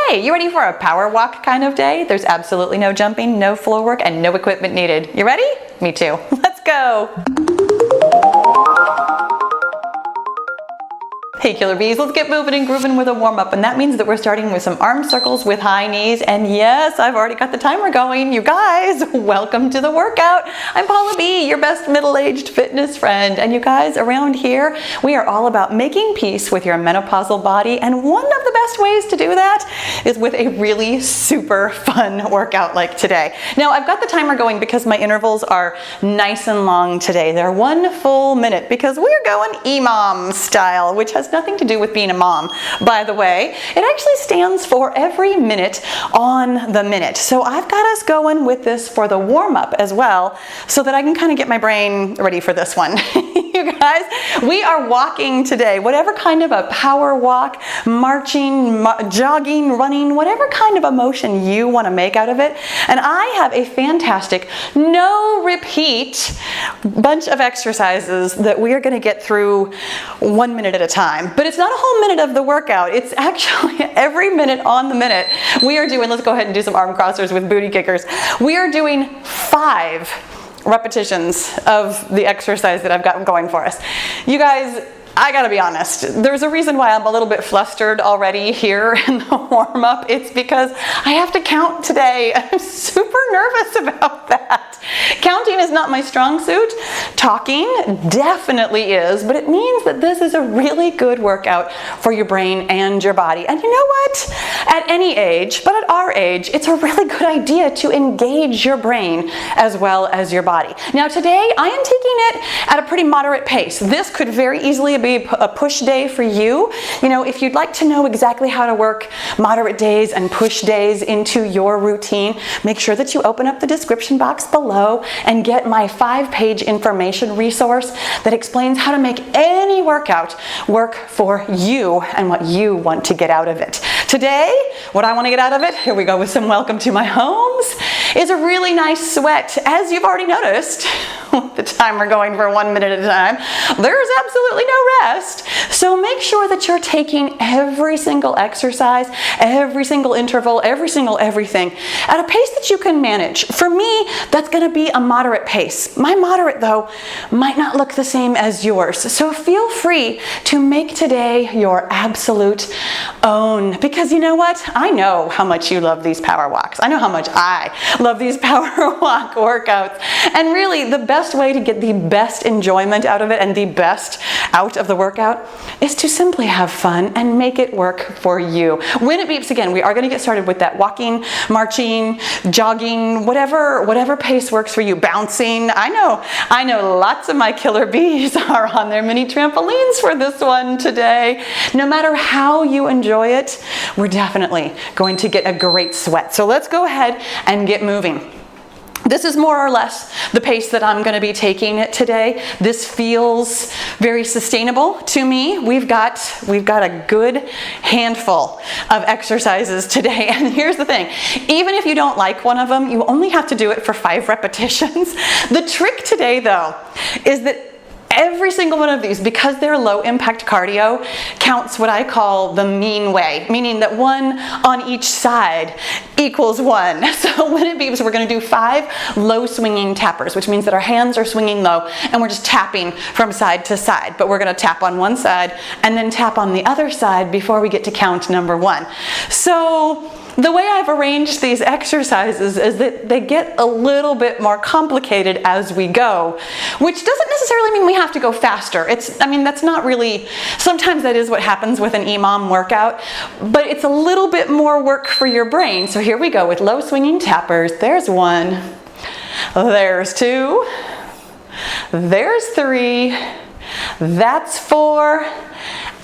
Hey, you ready for a power walk kind of day? There's absolutely no jumping, no floor work, and no equipment needed. You ready? Me too. Let's go. Hey Killer Bees, let's get moving and grooving with a warm-up, and that means that we're starting with some arm circles with high knees. And yes, I've already got the timer going. You guys, welcome to the workout. I'm Paula B, your best middle-aged fitness friend. And you guys, around here, we are all about making peace with your menopausal body, and one of the best ways to do that is with a really super fun workout like today. Now, I've got the timer going because my intervals are nice and long today. They're 1 full minute because we're going EMOM style, which has nothing to do with being a mom, by the way. It actually stands for every minute on the minute. So I've got us going with this for the warm-up as well, so that I can kind of get my brain ready for this one. You guys, we are walking today, whatever kind of a power walk, marching, jogging, running, whatever kind of emotion you want to make out of it. And I have a fantastic, no repeat bunch of exercises that we are going to get through 1 minute at a time. But it's not a whole minute of the workout. It's actually every minute on the minute. We are doing, let's go ahead and do some arm crossers with booty kickers. We are doing 5 repetitions of the exercise that I've got going for us. You guys, I gotta be honest, there's a reason why I'm a little bit flustered already here in the warm-up. It's because I have to count today. I'm super nervous about that. Counting is not my strong suit. Talking definitely is, but it means that this is a really good workout for your brain and your body. And you know what? At any age, but at our age, it's a really good idea to engage your brain as well as your body. Now today, I am taking it at a pretty moderate pace. This could very easily be a push day for you. You know, if you'd like to know exactly how to work moderate days and push days into your routine, make sure that you open up the description box below and get my 5-page information resource that explains how to make any workout work for you and what you want to get out of it. Today, what I want to get out of it, here we go with some welcome to my homes, is a really nice sweat. As you've already noticed, with the timer going for 1 minute at a time, there's absolutely no rest. So make sure that you're taking every single exercise, every single interval, every single everything at a pace that you can manage. For me, that's going to be a moderate pace. My moderate, though, might not look the same as yours. So feel free to make today your absolute own. Because you know what? I know how much you love these power walks. I know how much I love these power walk workouts. And really, the best way to get the best enjoyment out of it and the best out of the workout is to simply have fun and make it work for you. When it beeps again, we are going to get started with that walking, marching, jogging, whatever pace works for you. Bouncing. I know lots of my killer bees are on their mini trampolines for this one today. No matter how you enjoy it, we're definitely going to get a great sweat. So let's go ahead and get moving. This is more or less the pace that I'm going to be taking it today. This feels very sustainable to me. We've got a good handful of exercises today. And here's the thing, even if you don't like one of them, you only have to do it for 5 repetitions. The trick today, though, is that every single one of these, because they're low impact cardio, counts what I call the mean way, meaning that 1 on each side equals 1. So when it beeps, we're going to do 5 low swinging tappers, which means that our hands are swinging low and we're just tapping from side to side. But we're going to tap on one side and then tap on the other side before we get to count number 1. So the way I've arranged these exercises is that they get a little bit more complicated as we go, which doesn't necessarily mean we have to go faster. That's not really, sometimes that is what happens with an EMOM workout, but it's a little bit more work for your brain. So here we go with low swinging tappers. There's 1, there's 2, there's 3, that's 4,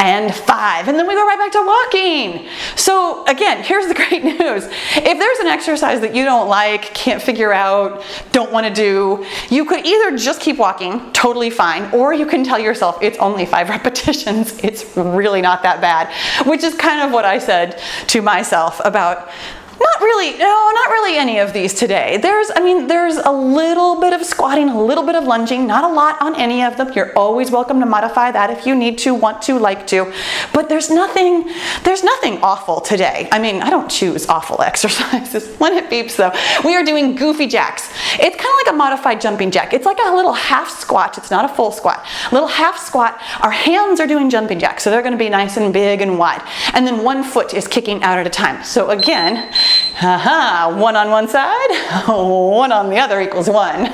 and 5, and then we go right back to walking. So again, here's the great news. If there's an exercise that you don't like, can't figure out, don't want to do, you could either just keep walking, totally fine, or you can tell yourself it's only 5 repetitions. It's really not that bad, which is kind of what I said to myself about Not really any of these today. There's a little bit of squatting, a little bit of lunging, not a lot on any of them. You're always welcome to modify that if you need to, want to, like to, but there's nothing awful today. I mean, I don't choose awful exercises. When it beeps though, we are doing goofy jacks. It's kind of like a modified jumping jack. It's like a little half squat. It's not a full squat. A little half squat. Our hands are doing jumping jacks, so they're going to be nice and big and wide. And then one foot is kicking out at a time. So again, one on one side, one on the other equals 1.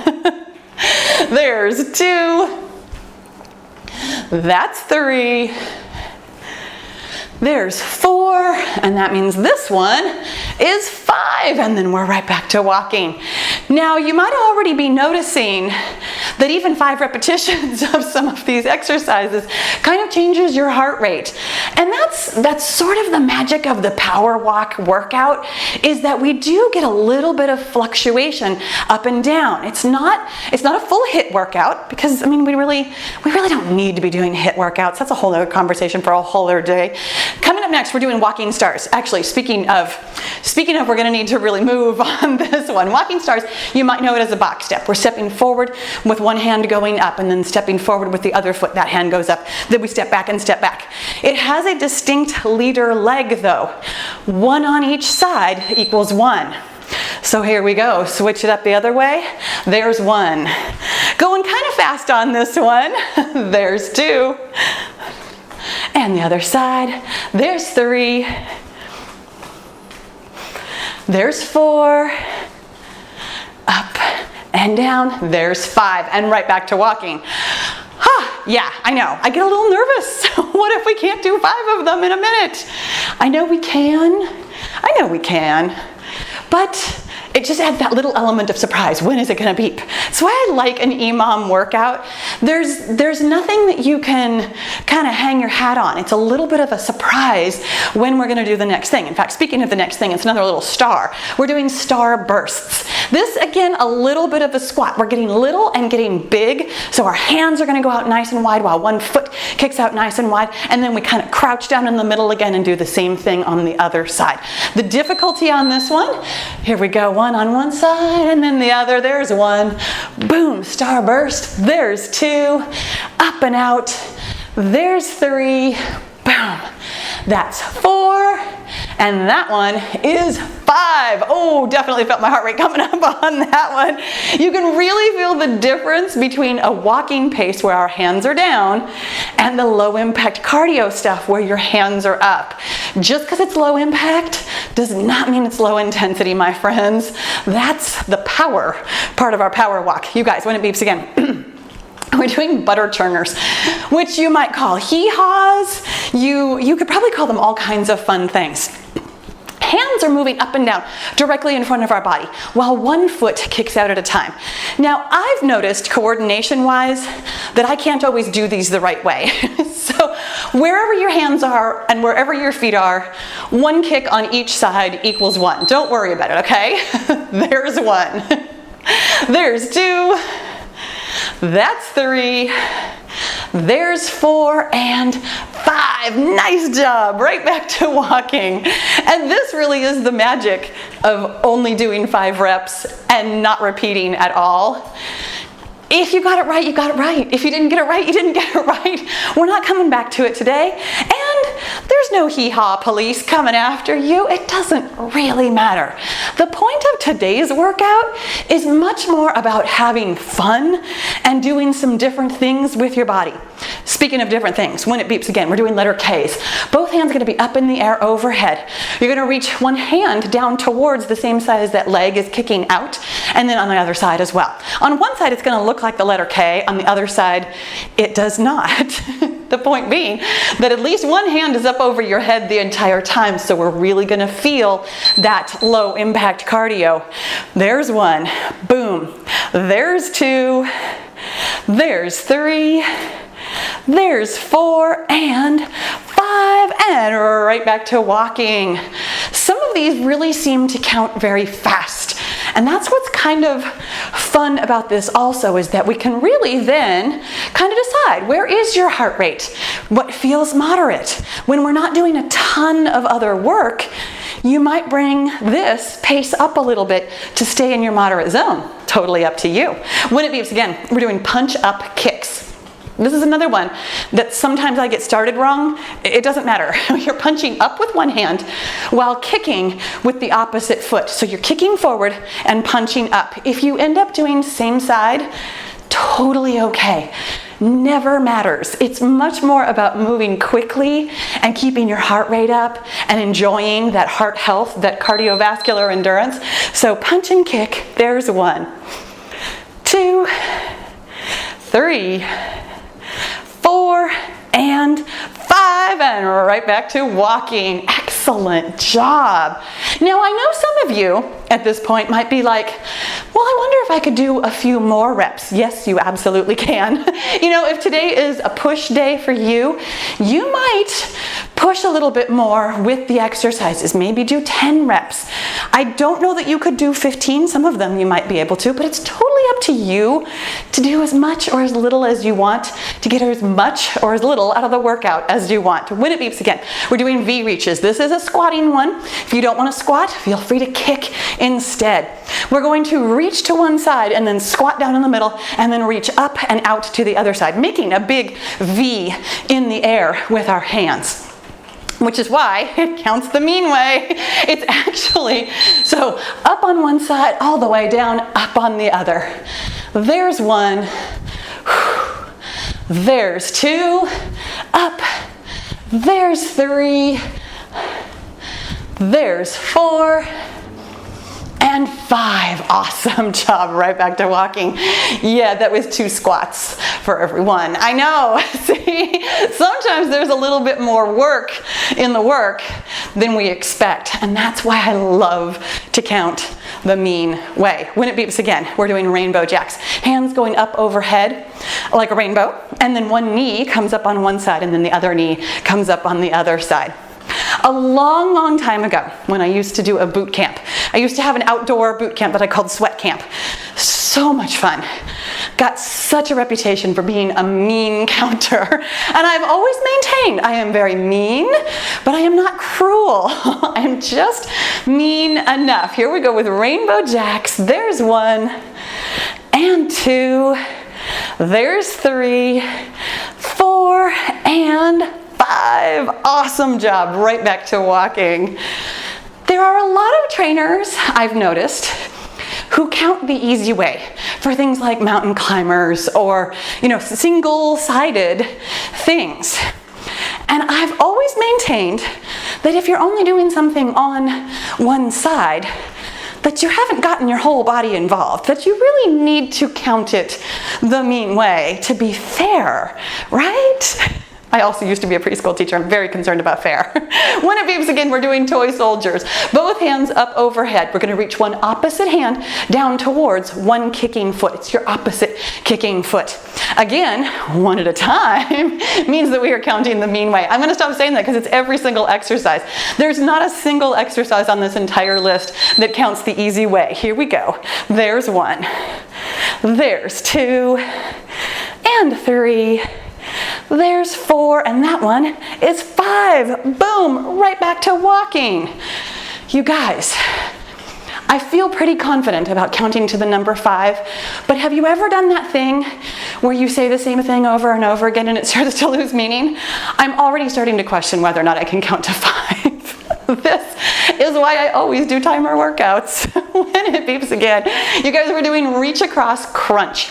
There's 2. That's 3. There's 4, and that means this one is 5, and then we're right back to walking. Now, you might already be noticing that even 5 repetitions of some of these exercises kind of changes your heart rate. And that's sort of the magic of the power walk workout, is that we do get a little bit of fluctuation up and down. It's not a full HIIT workout, because I mean we really don't need to be doing HIIT workouts. That's a whole other conversation for a whole other day. Coming up next, we're doing walking stars. Actually, speaking of, we're going to need to really move on this one. Walking stars, you might know it as a box step. We're stepping forward with one hand going up and then stepping forward with the other foot. That hand goes up. Then we step back and step back. It has a distinct leader leg though. 1 on each side equals 1. So here we go. Switch it up the other way. There's 1. Going kind of fast on this one. There's 2. And the other side, there's 3, there's 4, up and down, there's 5, and right back to walking. Yeah, I know, I get a little nervous. What if we can't do 5 of them in a minute? I know we can, but it just adds that little element of surprise. When is it going to beep? That's why I like an EMOM workout. There's nothing that you can kind of hang your hat on. It's a little bit of a surprise when we're going to do the next thing. In fact, speaking of the next thing, it's another little star. We're doing star bursts. This, again, a little bit of a squat. We're getting little and getting big, so our hands are going to go out nice and wide while one foot kicks out nice and wide, and then we kind of crouch down in the middle again and do the same thing on the other side. The difficulty on this one, here we go. 1 on one side and then the other. There's 1. Boom, star burst. There's 2. Up and out. There's 3. Boom. That's 4. And that one is 5. Oh, definitely felt my heart rate coming up on that one. You can really feel the difference between a walking pace where our hands are down and the low impact cardio stuff where your hands are up. Just because it's low impact does not mean it's low intensity, my friends. That's the power part of our power walk. You guys, when it beeps again. We're doing butter turners, which you might call hee-haws. You could probably call them all kinds of fun things. Hands are moving up and down directly in front of our body while one foot kicks out at a time. Now, I've noticed coordination-wise that I can't always do these the right way. So wherever your hands are and wherever your feet are, 1 kick on each side equals 1. Don't worry about it, okay? There's 1. There's 2. That's 3. There's 4 and 5. Nice job. Right back to walking. And this really is the magic of only doing 5 reps and not repeating at all. If you got it right, you got it right. If you didn't get it right, you didn't get it right. We're not coming back to it today. And there's no hee-haw police coming after you. It doesn't really matter. The point of today's workout is much more about having fun and doing some different things with your body. Speaking of different things, when it beeps again, we're doing letter Ks. Both hands are going to be up in the air overhead. You're going to reach one hand down towards the same side as that leg is kicking out, and then on the other side as well. On one side, it's going to look like the letter K. On the other side, it does not. The point being that at least one hand is up over your head the entire time, so we're really going to feel that low impact cardio. There's 1. Boom. There's 2. There's 3. There's 4 and 5, and right back to walking. Some of these really seem to count very fast, and that's what's kind of fun about this also, is that we can really then kind of decide, where is your heart rate? What feels moderate? When we're not doing a ton of other work, You might bring this pace up a little bit to stay in your moderate zone. Totally up to you. When it beeps again, we're doing punch up kicks. This is another one that sometimes I get started wrong. It doesn't matter. You're punching up with one hand while kicking with the opposite foot. So you're kicking forward and punching up. If you end up doing same side, totally okay. Never matters. It's much more about moving quickly and keeping your heart rate up and enjoying that heart health, that cardiovascular endurance. So punch and kick. There's 1, 2, 3, 4, and 5, and right back to walking. Excellent job. Now I know some of you at this point might be like, well, I wonder if I could do a few more reps. Yes, you absolutely can. You know, if today is a push day for you, you might push a little bit more with the exercises. Maybe do 10 reps. I don't know that you could do 15. Some of them you might be able to, but it's totally up to you to do as much or as little as you want, to get as much or as little out of the workout as you want. When it beeps again, we're doing V reaches. This is a squatting one. If you don't want to squat, feel free to kick instead. We're going to reach to one side and then squat down in the middle and then reach up and out to the other side, making a big V in the air with our hands. Which is why it counts the mean way. It's actually, so up on one side, all the way down, up on the other. There's 1, there's 2, up, there's 3, there's 4, and 5. Awesome job. Right back to walking. Yeah, that was 2 squats for everyone. I know. See, sometimes there's a little bit more work in the work than we expect. And that's why I love to count the mean way. When it beeps again, we're doing rainbow jacks. Hands going up overhead like a rainbow. And then one knee comes up on one side and then the other knee comes up on the other side. A long, long time ago, when I used to do a boot camp, I used to have an outdoor boot camp that I called sweat camp. So much fun. Got such a reputation for being a mean counter. And I've always maintained I am very mean, but I am not cruel. I am just mean enough. Here we go with rainbow jacks. There's 1 and 2. There's 3, 4, and 5. Awesome job. Right back to walking. There are a lot of trainers, I've noticed, who count the easy way for things like mountain climbers or, single-sided things. And I've always maintained that if you're only doing something on one side, that you haven't gotten your whole body involved, that you really need to count it the mean way to be fair, right? I also used to be a preschool teacher. I'm very concerned about fair. When it beeps again, we're doing toy soldiers. Both hands up overhead. We're going to reach one opposite hand down towards one kicking foot. It's your opposite kicking foot. Again, 1 at a time means that we are counting the mean way. I'm going to stop saying that because it's every single exercise. There's not a single exercise on this entire list that counts the easy way. Here we go. There's 1. There's 2. And 3. There's 4, and that one is 5. Boom, right back to walking. You guys, I feel pretty confident about counting to the number 5, but have you ever done that thing where you say the same thing over and over again and it starts to lose meaning? I'm already starting to question whether or not I can count to 5. This is why I always do timer workouts. When it beeps again, you guys, we're doing reach across crunch.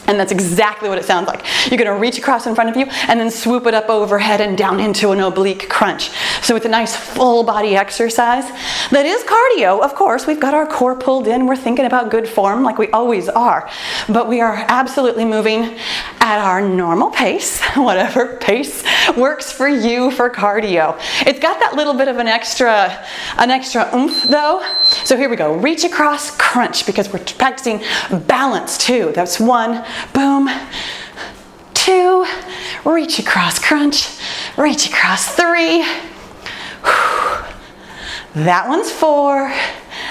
And that's exactly what it sounds like. You're going to reach across in front of you and then swoop it up overhead and down into an oblique crunch. So it's a nice full body exercise that is cardio. Of course, we've got our core pulled in. We're thinking about good form like we always are. But we are absolutely moving at our normal pace, whatever pace works for you for cardio. It's got that little bit of an extra oomph though. So here we go. Reach across crunch because we're practicing balance too. That's 1. Boom, 2, reach across crunch, reach across 3, that one's 4,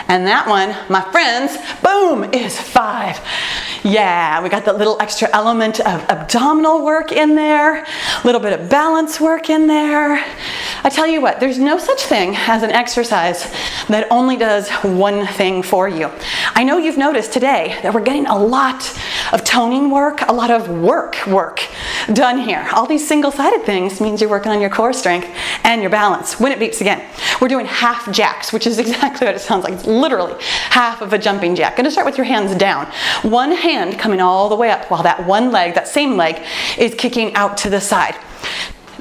and that one, my friends, boom, is 5. Yeah, we got that little extra element of abdominal work in there, a little bit of balance work in there. I tell you what, there's no such thing as an exercise that only does one thing for you. I know you've noticed today that we're getting a lot of toning work, a lot of work done here. All these single-sided things means you're working on your core strength and your balance. When it beeps again, we're doing half jacks, which is exactly what it sounds like. It's literally half of a jumping jack. Gonna start with your hands down. One hand coming all the way up while that one leg, that same leg, is kicking out to the side.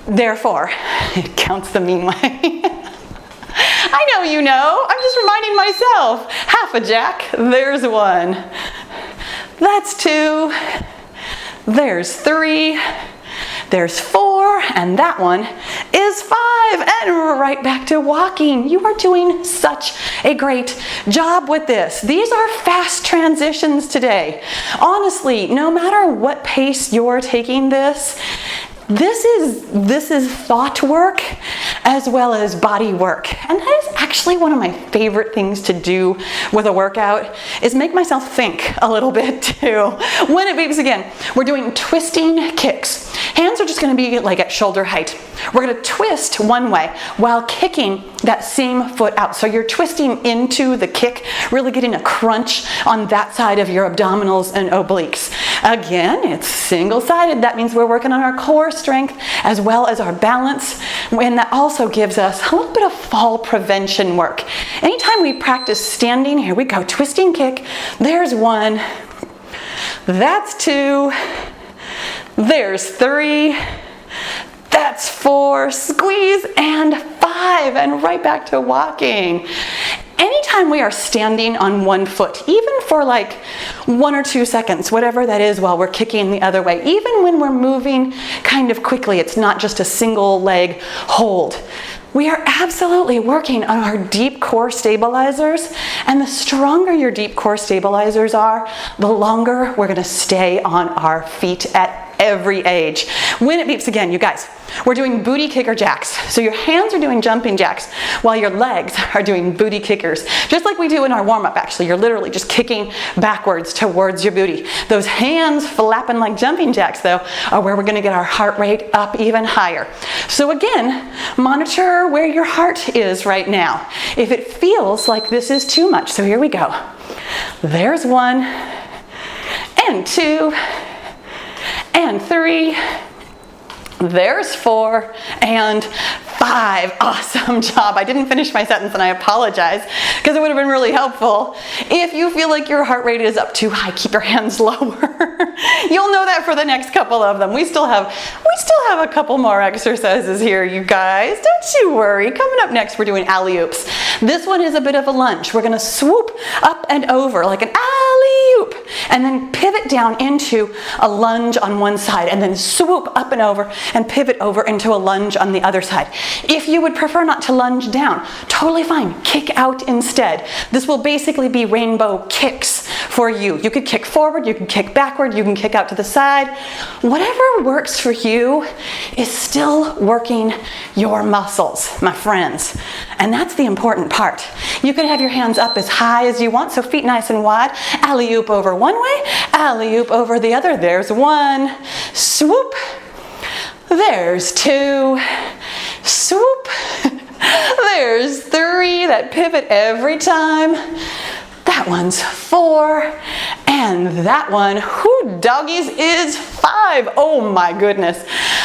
Therefore, it counts the mean way. I know you know, I'm just reminding myself. Half a jack, there's one. That's two, there's three, there's four, and that one is five, and right back to walking. You are doing such a great job with this. These are fast transitions today. Honestly, no matter what pace you're taking this is thought work as well as body work. And that is actually one of my favorite things to do with a workout, is make myself think a little bit too. When it beeps again, we're doing twisting kicks. Hands are just gonna be like at shoulder height. We're gonna twist one way while kicking that same foot out. So you're twisting into the kick, really getting a crunch on that side of your abdominals and obliques. Again, it's single-sided. That means we're working on our core strength as well as our balance, and that also gives us a little bit of fall prevention work. Anytime we practice standing, here we go, twisting kick, there's one, that's two, there's three, that's four, squeeze, and five, and right back to walking. Anytime we are standing on one foot, even for like 1 or 2 seconds, whatever that is, while we're kicking the other way, even when we're moving kind of quickly, it's not just a single leg hold. We are absolutely working on our deep core stabilizers, and the stronger your deep core stabilizers are, the longer we're gonna stay on our feet at every age. When it beeps again, you guys, we're doing booty kicker jacks. So your hands are doing jumping jacks while your legs are doing booty kickers. Just like we do in our warm-up, actually. You're literally just kicking backwards towards your booty. Those hands flapping like jumping jacks, though, are where we're gonna get our heart rate up even higher. So again, monitor where your heart is right now. If it feels like this is too much, so here we go. There's one, and two, and three, there's four, and five. Awesome job. I didn't finish my sentence, and I apologize, because it would have been really helpful. If you feel like your heart rate is up too high, keep your hands lower. You'll know that for the next couple of them. We still have a couple more exercises here, you guys. Don't you worry. Coming up next, we're doing alley-oops. This one is a bit of a lunge. We're going to swoop up and over like an alley-oop, and then pivot down into a lunge on one side, and then swoop up and over and pivot over into a lunge on the other side. If you would prefer not to lunge down, totally fine. Kick out instead. This will basically be rainbow kicks for you. You could kick forward, you can kick backward, you can kick out to the side. Whatever works for you is still working your muscles, my friends. And that's the important part. You can have your hands up as high as you want, so feet nice and wide. Alley-oop over one way, alley-oop over the other. There's one, swoop. There's two, swoop. There's three, that pivot every time. That one's four, and that one, whoo, doggies, is five. Oh my goodness.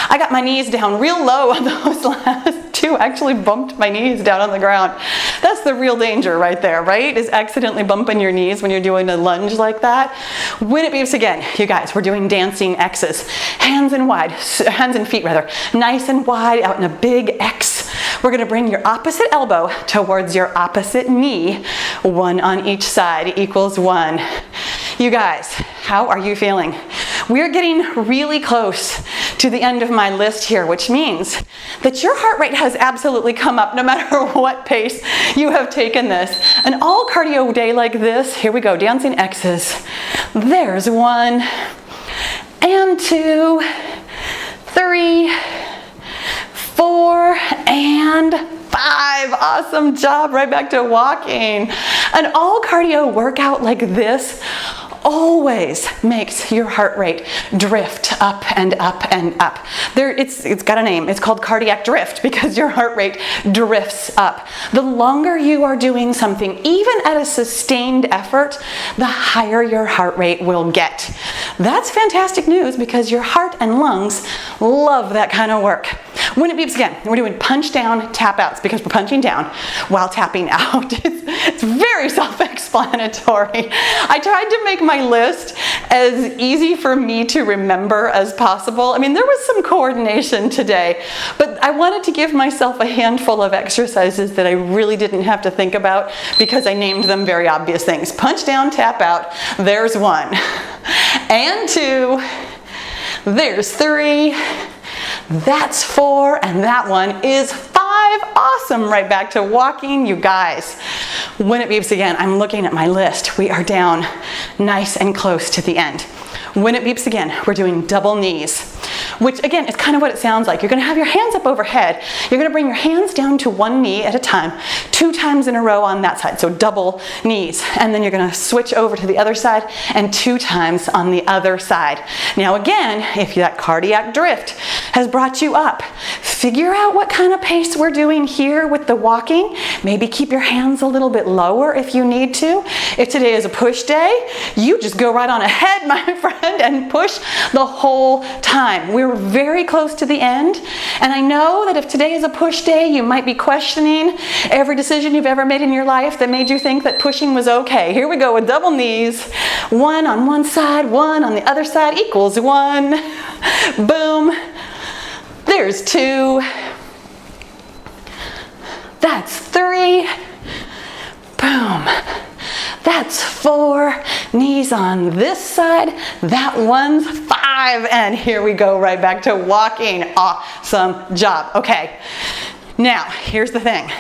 I got my knees down real low on those last two. Actually bumped my knees down on the ground. That's the real danger right there, right? Is accidentally bumping your knees when you're doing a lunge like that. When it beeps again, you guys, we're doing dancing X's. Hands and feet rather. Nice and wide out in a big X. We're gonna bring your opposite elbow towards your opposite knee. One on each side equals one. You guys, how are you feeling? We're getting really close to the end of my list here, which means that your heart rate has absolutely come up no matter what pace you have taken this. An all cardio day like this, here we go, dancing X's. There's one, and two, three, four, and five. Awesome job. Right back to walking. An all cardio workout like this always makes your heart rate drift up and up and up. It's got a name. It's called cardiac drift because your heart rate drifts up. The longer you are doing something, even at a sustained effort, the higher your heart rate will get. That's fantastic news because your heart and lungs love that kind of work. When it beeps again, we're doing punch down, tap outs because we're punching down while tapping out. It's very self-explanatory. I tried to make my list as easy for me to remember as possible. I mean, there was some coordination today, but I wanted to give myself a handful of exercises that I really didn't have to think about because I named them very obvious things. Punch down, tap out, there's 1. And 2, there's 3, that's 4, and that one is 5. Awesome, right back to walking, you guys. When it beeps again, I'm looking at my list. We are down nice and close to the end. When it beeps again, we're doing double knees, which again is kind of what it sounds like. You're going to have your hands up overhead. You're going to bring your hands down to one knee at a time, 2 times in a row on that side, so double knees. And then you're going to switch over to the other side and 2 times on the other side. Now again, if that cardiac drift has brought you up, figure out what kind of pace we're doing here with the walking. Maybe keep your hands a little bit lower if you need to. If today is a push day, you just go right on ahead, my friend, and push the whole time. We're very close to the end, and I know that if today is a push day, you might be questioning every decision you've ever made in your life that made you think that pushing was okay. Here we go with double knees. 1 on one side, 1 on the other side equals 1. Boom. There's 2. That's 3. Boom. That's 4. Knees on this side. That one's 5. And here we go right back to walking. Awesome job. Okay. Now, here's the thing.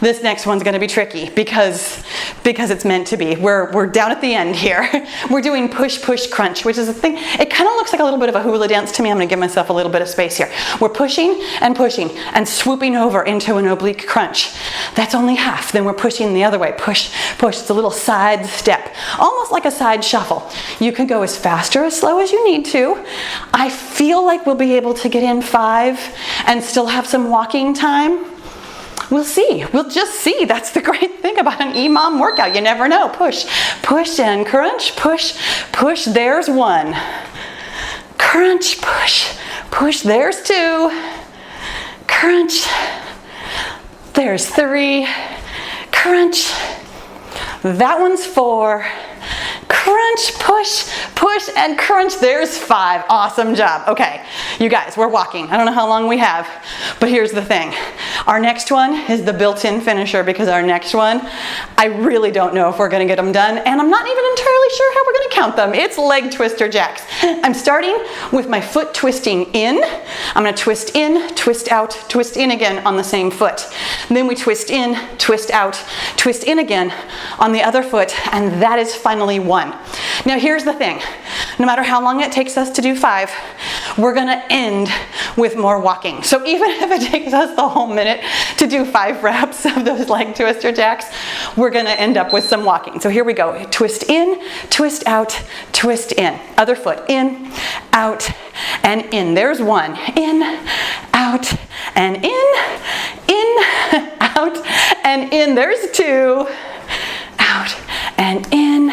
This next one's going to be tricky because it's meant to be. We're down at the end here. We're doing push, push, crunch, which is a thing. It kind of looks like a little bit of a hula dance to me. I'm going to give myself a little bit of space here. We're pushing and swooping over into an oblique crunch. That's only half. Then we're pushing the other way. Push, push. It's a little side step, almost like a side shuffle. You can go as fast or as slow as you need to. I feel like we'll be able to get in 5 and still have some walking time. We'll see. We'll just see. That's the great thing about an EMOM workout. You never know. Push, push and crunch, push, push. There's 1. Crunch, push, push. There's 2. Crunch. There's 3. Crunch. That one's 4. Crunch, push, push, and crunch. There's 5. Awesome job. Okay, you guys, we're walking. I don't know how long we have, but here's the thing. Our next one is the built-in finisher because our next one, I really don't know if we're going to get them done, and I'm not even entirely sure how we're going to count them. It's leg twister jacks. I'm starting with my foot twisting in. I'm going to twist in, twist out, twist in again on the same foot. And then we twist in, twist out, twist in again on the other foot, and that is finally 1. Now here's the thing. No matter how long it takes us to do 5, we're going to end with more walking. So even if it takes us the whole minute to do 5 reps of those leg twister jacks, we're going to end up with some walking. So here we go. Twist in, twist out, twist in. Other foot, in, out, and in. There's 1. In, out, and in, out, and in. There's 2. Out, and in,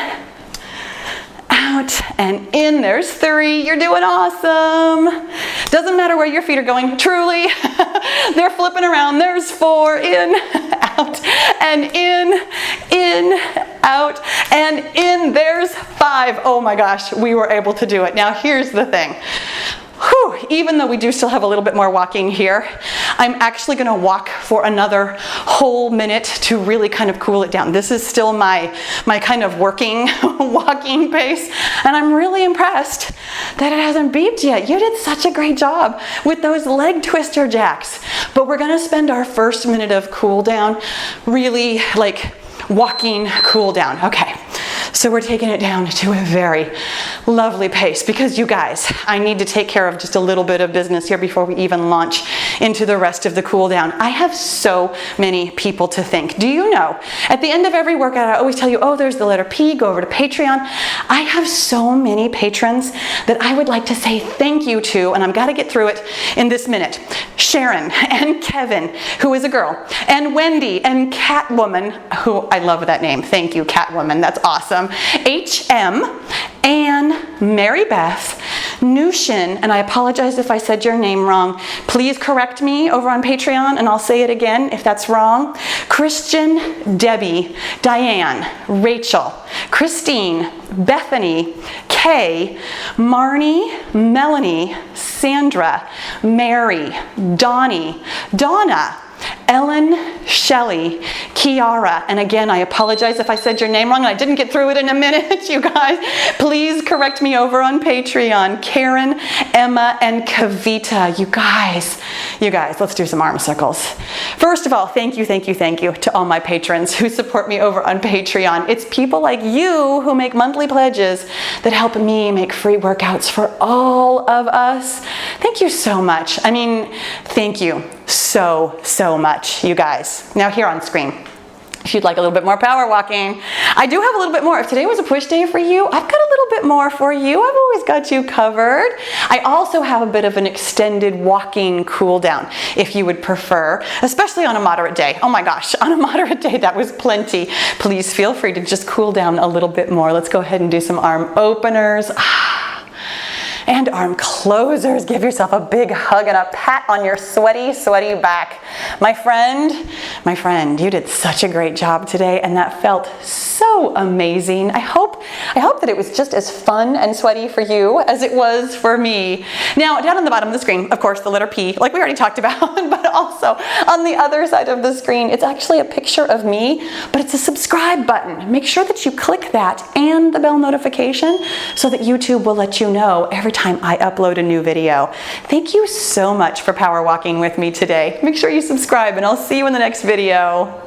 out, and in. There's 3. You're doing awesome. Doesn't matter where your feet are going. Truly, they're flipping around. There's 4. In, out, and in, out, and in. There's 5. Oh my gosh, we were able to do it. Now here's the thing. Whew, even though we do still have a little bit more walking here, I'm actually going to walk for another whole minute to really kind of cool it down. This is still my kind of working walking pace, and I'm really impressed that it hasn't beeped yet. You did such a great job with those leg twister jacks. But we're going to spend our first minute of cool down really like walking cool down. Okay. So we're taking it down to a very lovely pace because you guys, I need to take care of just a little bit of business here before we even launch into the rest of the cool down. I have so many people to thank. Do you know, at the end of every workout, I always tell you, oh, there's the letter P, go over to Patreon. I have so many patrons that I would like to say thank you to, and I've got to get through it in this minute. Sharon and Kevin, who is a girl, and Wendy and Catwoman, who I love that name. Thank you, Catwoman. That's awesome. HM, Anne, Mary Beth, Nushin, and I apologize if I said your name wrong. Please correct me over on Patreon, and I'll say it again if that's wrong. Christian, Debbie, Diane, Rachel, Christine, Bethany, Kay, Marnie, Melanie, Sandra, Mary, Donnie, Donna, Ellen, Shelley, Kiara, and again, I apologize if I said your name wrong and I didn't get through it in a minute, you guys. Please correct me over on Patreon. Karen, Emma, and Kavita. You guys, let's do some arm circles. First of all, thank you to all my patrons who support me over on Patreon. It's people like you who make monthly pledges that help me make free workouts for all of us. Thank you so much. I mean, thank you so much, you guys. Now here on screen, if you'd like a little bit more power walking, I do have a little bit more. If today was a push day for you, I've got a little bit more for you. I've always got you covered. I also have a bit of an extended walking cool down if you would prefer, especially on a moderate day. Oh my gosh, on a moderate day, that was plenty. Please feel free to just cool down a little bit more. Let's go ahead and do some arm openers. And arm closers. Give yourself a big hug and a pat on your sweaty back. My friend, you did such a great job today, and that felt so amazing. I hope that it was just as fun and sweaty for you as it was for me. Now, down on the bottom of the screen, of course, the letter P, like we already talked about, but also on the other side of the screen, it's actually a picture of me, but it's a subscribe button. Make sure that you click that and the bell notification so that YouTube will let you know every time I upload a new video. Thank you so much for power walking with me today. Make sure you subscribe, and I'll see you in the next video.